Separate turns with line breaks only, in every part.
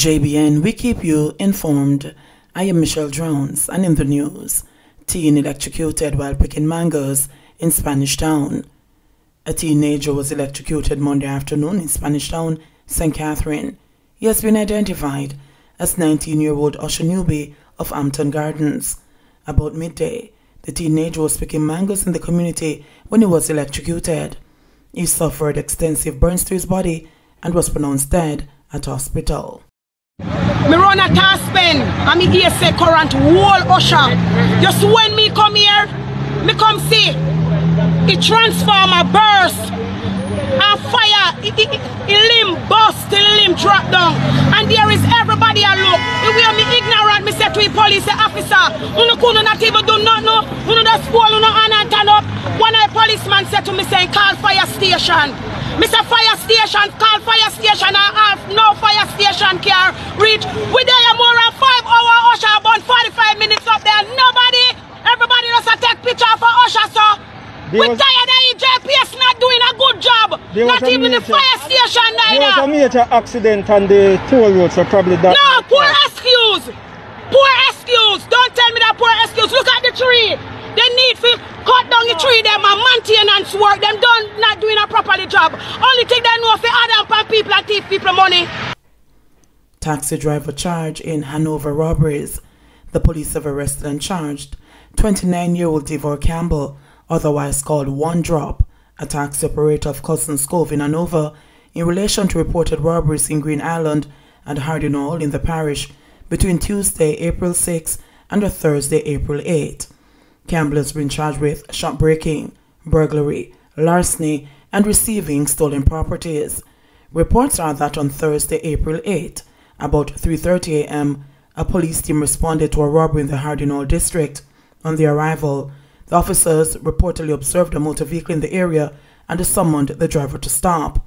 JBN, we keep you informed. I am Michelle Jones, and in the news, teen electrocuted while picking mangoes in Spanish Town. A teenager was electrocuted Monday afternoon in Spanish Town, St. Catherine. He has been identified as 19-year-old Usher Newby of Hampton Gardens. About midday, the teenager was picking mangoes in the community when he was electrocuted. He suffered extensive burns to his body and was pronounced dead at hospital.
Me run a task pen and me hear say current whole Usher. Just when me come here, me come see it transformer burst and fire, it limb bust till limb drop down. And there is everybody a look. The way me ignorant, me say to the police officer, uno could not even do nothing, uno just fall uno and turn up. One of the policeman said to me saying call fire station. Mr. Fire Station, call fire station and half no fire station can reach. We there more than 5 hours Usher about 45 minutes up there. Everybody does take picture for Usher, so we're tired of EJPS not doing a good job. Not even the fire station neither.
There was a major accident on the toll road, so probably that.
No, poor excuse. Poor excuse. Don't tell me that poor excuse. Look at the tree. They need to cut down the tree, them and maintenance work. Them not doing a properly job. Only thing they know for Adam and people and thief people money.
Taxi driver charged in Hanover robberies. The police have arrested and charged 29-year-old Devor Campbell, otherwise called One Drop, a taxi operator of Cousins Cove in Hanover, in relation to reported robberies in Green Island and Hardinall in the parish between Tuesday, April 6 and Thursday, April 8. Campbell has been charged with shopbreaking, burglary, larceny, and receiving stolen properties. Reports are that on Thursday, April 8, about 3:30 a.m., a police team responded to a robbery in the Hardinall district. On their arrival, the officers reportedly observed a motor vehicle in the area and summoned the driver to stop.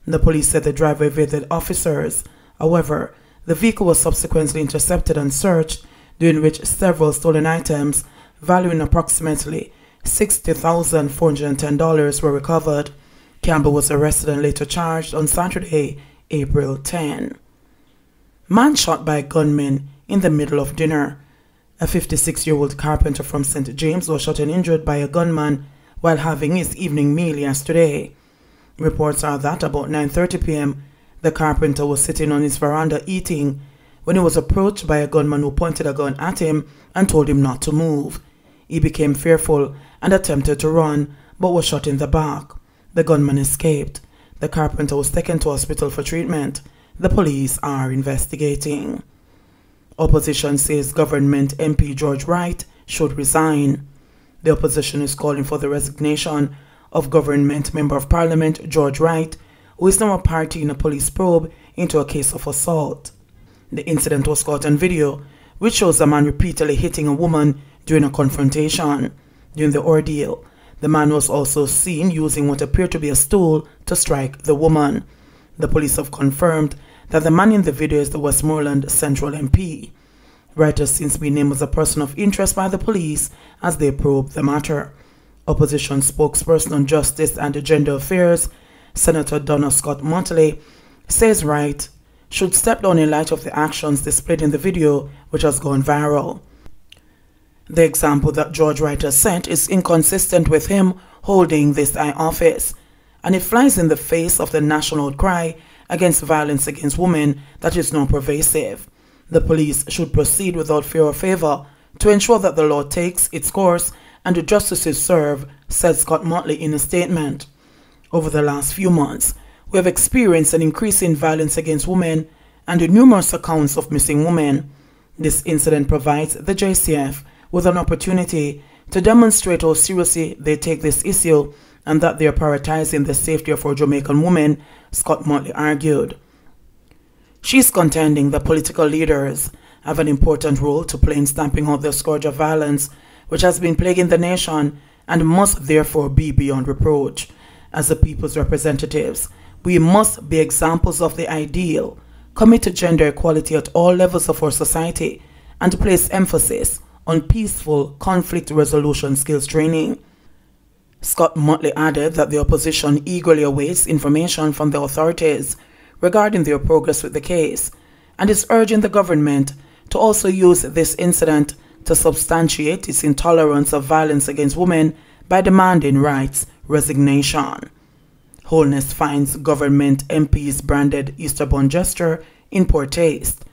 The police said the driver evaded officers. However, the vehicle was subsequently intercepted and searched, during which several stolen items valuing approximately $60,410 were recovered. Campbell was arrested and later charged on Saturday, April 10. Man shot by a gunman in the middle of dinner. A 56-year-old carpenter from St. James was shot and injured by a gunman while having his evening meal yesterday. Reports are that about 9:30 p.m., the carpenter was sitting on his veranda eating when he was approached by a gunman who pointed a gun at him and told him not to move. He became fearful and attempted to run, but was shot in the back. The gunman escaped. The carpenter was taken to hospital for treatment. The police are investigating. Opposition says government MP George Wright should resign. The opposition is calling for the resignation of Government Member of Parliament George Wright, who is now a party in a police probe into a case of assault. The incident was caught on video, which shows a man repeatedly hitting a woman during a confrontation. During the ordeal, the man was also seen using what appeared to be a stool to strike the woman. The police have confirmed that the man in the video is the Westmoreland Central MP. Wright has since been named as a person of interest by the police as they probe the matter. Opposition spokesperson on Justice and Gender Affairs, Senator Donna Scott Motley, says Wright should step down in light of the actions displayed in the video, which has gone viral. The example that George Wright has set is inconsistent with him holding this high office, and it flies in the face of the national outcry against violence against women that is now pervasive. The police should proceed without fear or favor to ensure that the law takes its course and the justice is served, said Scott Motley in a statement. Over the last few months, we have experienced an increase in violence against women and numerous accounts of missing women. This incident provides the JCF with an opportunity to demonstrate how seriously they take this issue and that they are prioritizing the safety of our Jamaican women, Scott Motley argued. She is contending that political leaders have an important role to play in stamping out the scourge of violence which has been plaguing the nation and must therefore be beyond reproach. As the people's representatives, we must be examples of the ideal, commit to gender equality at all levels of our society, and place emphasis on peaceful conflict resolution skills training. Scott Motley added that the opposition eagerly awaits information from the authorities regarding their progress with the case and is urging the government to also use this incident to substantiate its intolerance of violence against women by demanding Wright's resignation. Wholeness finds government MPs branded Easter bun gesture in poor taste.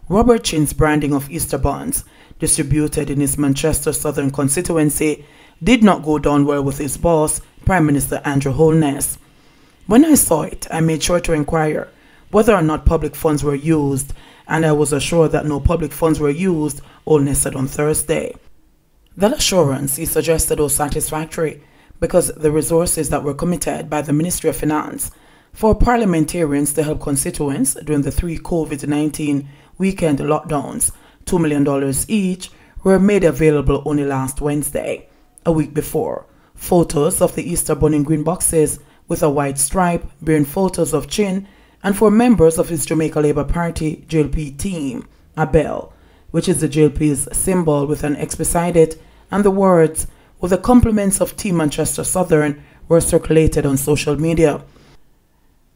Robert Chin's branding of Easter buns, distributed in his Manchester Southern constituency, did not go down well with his boss, Prime Minister Andrew Wholeness. When I saw it, I made sure to inquire whether or not public funds were used, and I was assured that no public funds were used, Wholeness said on Thursday. That assurance, he suggested, was satisfactory because the resources that were committed by the Ministry of Finance for parliamentarians to help constituents during the 3 COVID-19 weekend lockdowns, $2 million each, were made available only last Wednesday. A week before, photos of the Easter bunny in green boxes with a white stripe bearing photos of Chin and for members of his Jamaica Labour Party JLP team, a bell, which is the JLP's symbol with an X beside it, and the words, with the compliments of Team Manchester Southern, were circulated on social media.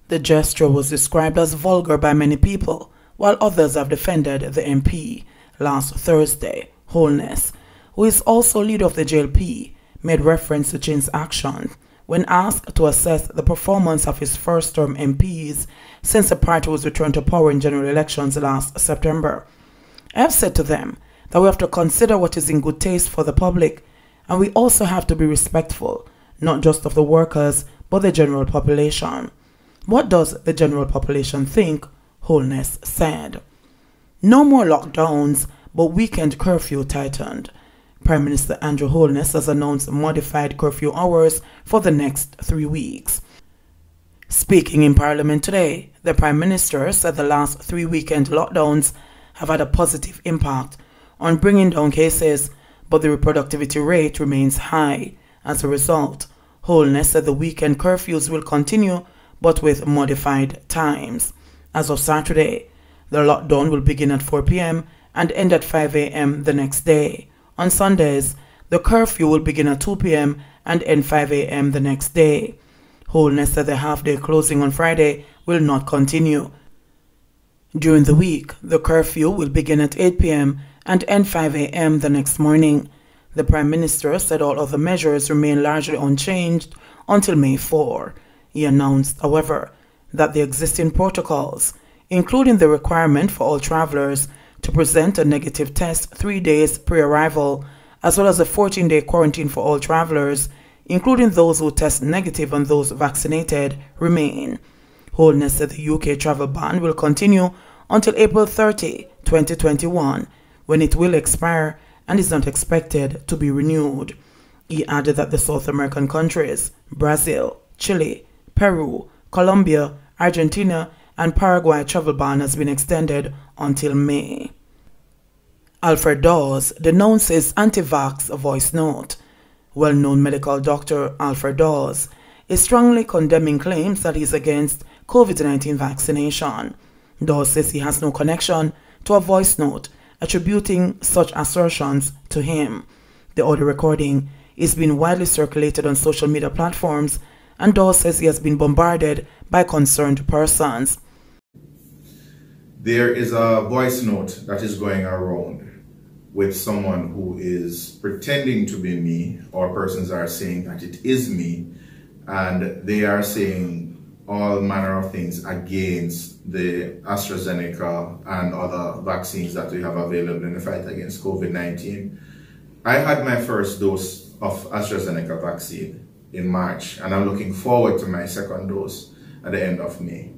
The gesture was described as vulgar by many people, while others have defended the MP. Last Thursday, Wholeness, who is also leader of the JLP, made reference to Chin's action when asked to assess the performance of his first-term MPs since the party was returned to power in general elections last September. I have said to them that we have to consider what is in good taste for the public, and we also have to be respectful, not just of the workers, but the general population. What does the general population think? Wholeness said. No more lockdowns, but weekend curfew tightened. Prime Minister Andrew Wholeness has announced modified curfew hours for the next 3 weeks. Speaking in Parliament today, the Prime Minister said the last 3 weekend lockdowns have had a positive impact on bringing down cases, but the reproductivity rate remains high. As a result, Wholeness said the weekend curfews will continue, but with modified times. As of Saturday, the lockdown will begin at 4 p.m. and end at 5 a.m. the next day. On Sundays, the curfew will begin at 2 p.m. and end 5 a.m. the next day. Wholeness said the half-day closing on Friday will not continue. During the week, the curfew will begin at 8 p.m. and end 5 a.m. the next morning. The Prime Minister said all other measures remain largely unchanged until May 4. He announced, however, that the existing protocols, including the requirement for all travellers to present a negative test 3 days pre-arrival, as well as a 14-day quarantine for all travellers, including those who test negative and those vaccinated, remain. Wholeness said the UK travel ban will continue until April 30, 2021, when it will expire and is not expected to be renewed. He added that the South American countries, Brazil, Chile, Peru, Colombia, Argentina, and Paraguay travel ban has been extended until May. Alfred Dawes denounces AntiVax voice note. Well-known medical doctor Alfred Dawes is strongly condemning claims that he is against COVID-19 vaccination. Dawes says he has no connection to a voice note attributing such assertions to him. The audio recording is being widely circulated on social media platforms, and Dawes says he has been bombarded by concerned persons.
There is a voice note that is going around with someone who is pretending to be me, or persons are saying that it is me, and they are saying all manner of things against the AstraZeneca and other vaccines that we have available in the fight against COVID-19. I had my first dose of AstraZeneca vaccine in March, and I'm looking forward to my second dose at the end of May.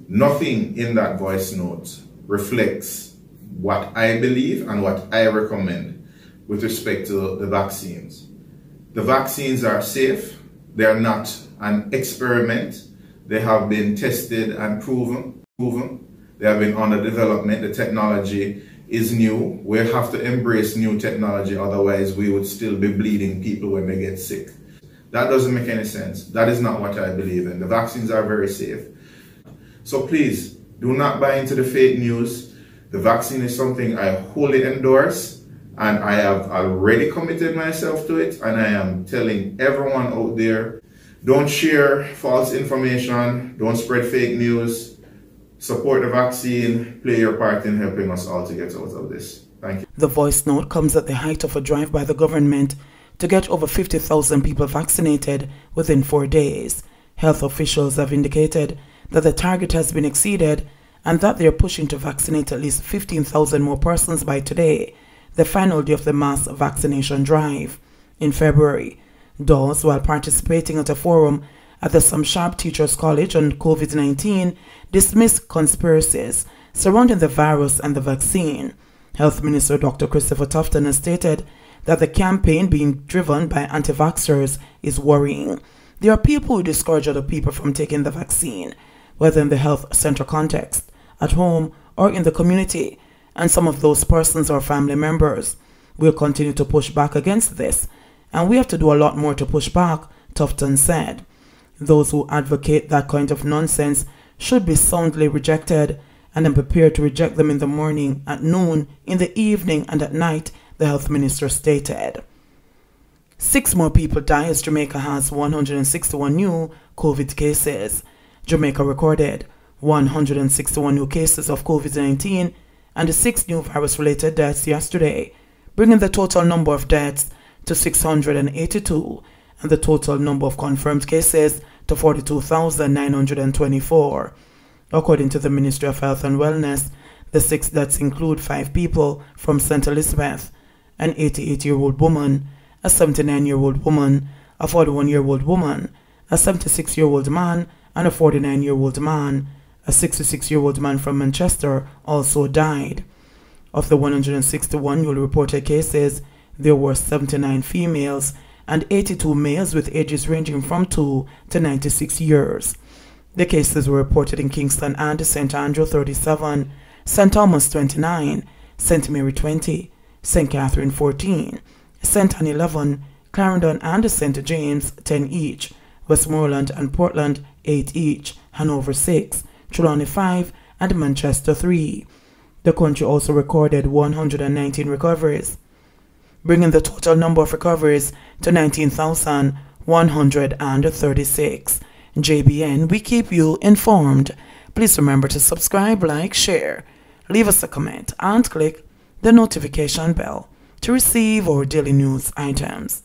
Nothing in that voice note reflects what I believe and what I recommend with respect to the vaccines. The vaccines are safe. They are not an experiment. They have been tested and proven. They have been under development. The technology is new. We have to embrace new technology, otherwise we would still be bleeding people when they get sick. That doesn't make any sense. That is not what I believe in. The vaccines are very safe. So please, do not buy into the fake news. The vaccine is something I wholly endorse, and I have already committed myself to it, and I am telling everyone out there, don't share false information, don't spread fake news. Support the vaccine, play your part in helping us all to get out of this. Thank you.
The voice note comes at the height of a drive by the government to get over 50,000 people vaccinated within 4 days. Health officials have indicated that the target has been exceeded and that they are pushing to vaccinate at least 15,000 more persons by today, the final day of the mass vaccination drive. In February, Dawes, while participating at a forum at the Some Sharp Teachers College on COVID-19, dismissed conspiracies surrounding the virus and the vaccine. Health Minister Dr. Christopher Tufton has stated that the campaign being driven by anti-vaxxers is worrying. There are people who discourage other people from taking the vaccine, whether in the health center context, at home, or in the community, and some of those persons are family members. We'll continue to push back against this, and we have to do a lot more to push back, Tufton said. Those who advocate that kind of nonsense should be soundly rejected, and I'm prepared to reject them in the morning, at noon, in the evening, and at night, the health minister stated. 6 more people die as Jamaica has 161 new COVID cases. Jamaica recorded 161 new cases of COVID-19 and 6 new virus-related deaths yesterday, bringing the total number of deaths to 682 and the total number of confirmed cases to 42,924. According to the Ministry of Health and Wellness, the 6 deaths include 5 people from St. Elizabeth, an 88-year-old woman, a 79-year-old woman, a 41-year-old woman, a 76-year-old man, and a 49-year-old man. A 66-year-old man from Manchester also died. Of the 161 newly reported cases, there were 79 females and 82 males with ages ranging from 2 to 96 years. The cases were reported in Kingston and St. Andrew 37, St. Thomas 29, St. Mary 20, St. Catherine 14, St. Anne 11, Clarendon and St. James 10 each, Westmoreland and Portland 8 each, Hanover 6, Trelawney 5, and Manchester 3. The country also recorded 119 recoveries, bringing the total number of recoveries to 19,136. JBN, we keep you informed. Please remember to subscribe, like, share, leave us a comment, and click the notification bell to receive our daily news items.